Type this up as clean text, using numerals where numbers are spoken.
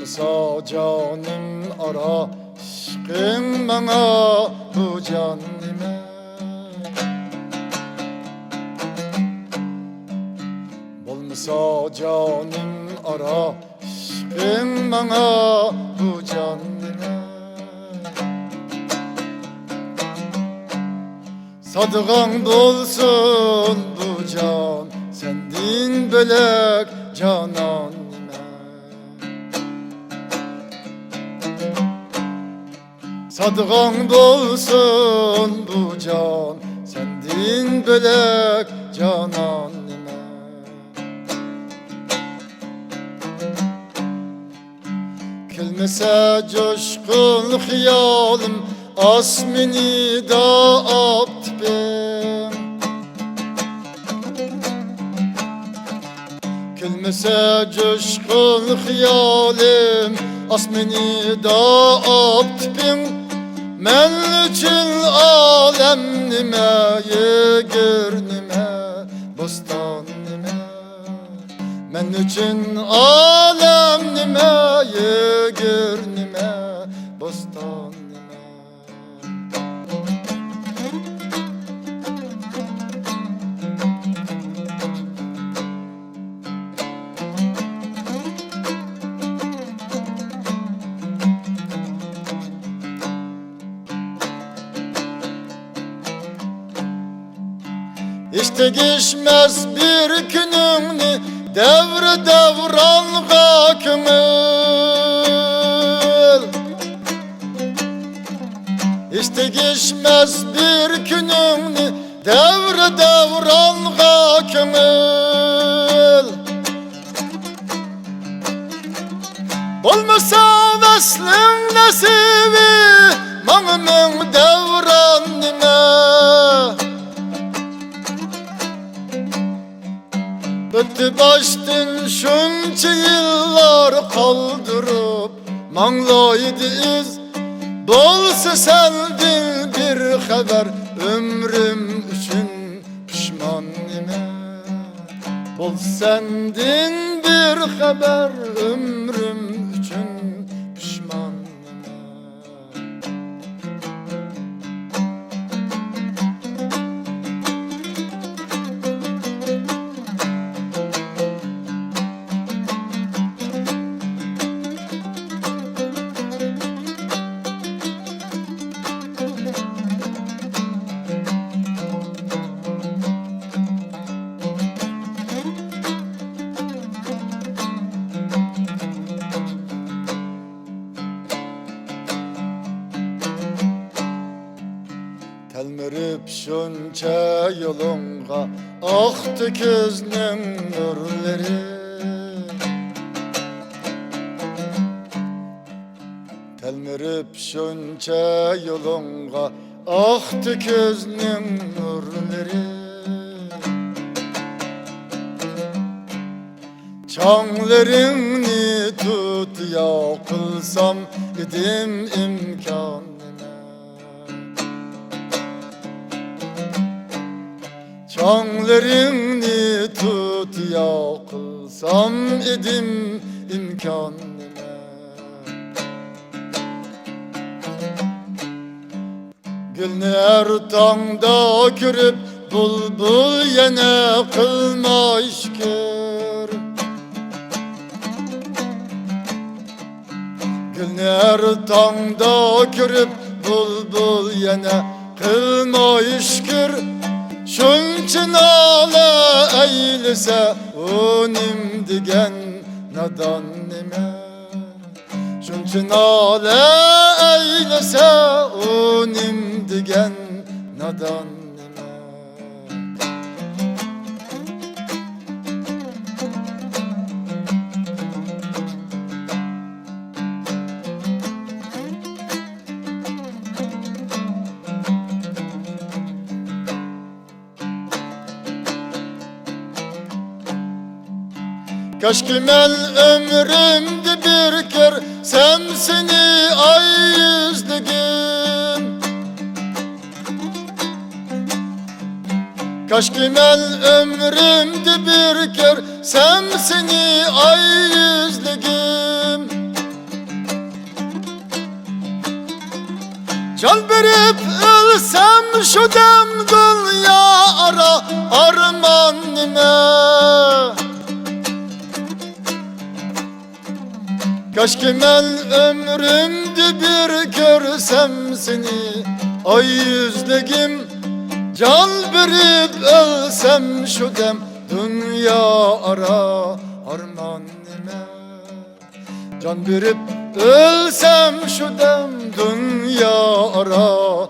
Bulmasa canım ara aşkın bana bu can nime. Bulmasa canım ara aşkın bana bu can nime. Sadıgan bolsun bu can sendin bölek canan nime. Sadıgan bolsun bu can sendin bölek canan nime. Külmese coşkun hiyalim asmini da aptipim. Külmese coşkun hiyalim asmini da aptipim. Men için alem nime, yeger nime, bostan nime. Men için alem nime, yeger nime, bostan nime. İşte geçmez bir gününü devre devranlığa kümül. İşte geçmez bir gününü devre devranlığa kümül. Olmasa veslin nesibi mağımın devran nime. Öttü baştın şunca yıllar kaldırıp manglaydı iz. Bolsa sendin bir haber ömrüm üçün pişman nime. Bol sendin bir haber ömrüm üçün pişman nime. Telmirip şunca yolunga aktı gözünün nurları. Telmirip şunca yolunga aktı gözünün nurları. Çanlarını tut ya kılsam idim imkan. Çanlarını tut ya kılsam idim imkan nime. Gülner tağda görüp bulbul yine kılma işkir. Gülner tağda görüp bulbul yine kılma işkir. Şunçun ala eylese unim digen nadan nime. Şunçun ala eylese unim digen nadan nime. Keşke men ömrümde bir kör semsini ay yüzlüğüm. Keşke men ömrümde bir kör semsini ay yüzlüğüm. Can verip ölsem şu dem dünya ara arman nime Keşke ben ömrümde bir görsem seni Ay yüzlüğüm can verip ölsem şu dem dünya ara arman nime Can verip ölsem şu dem dünya ara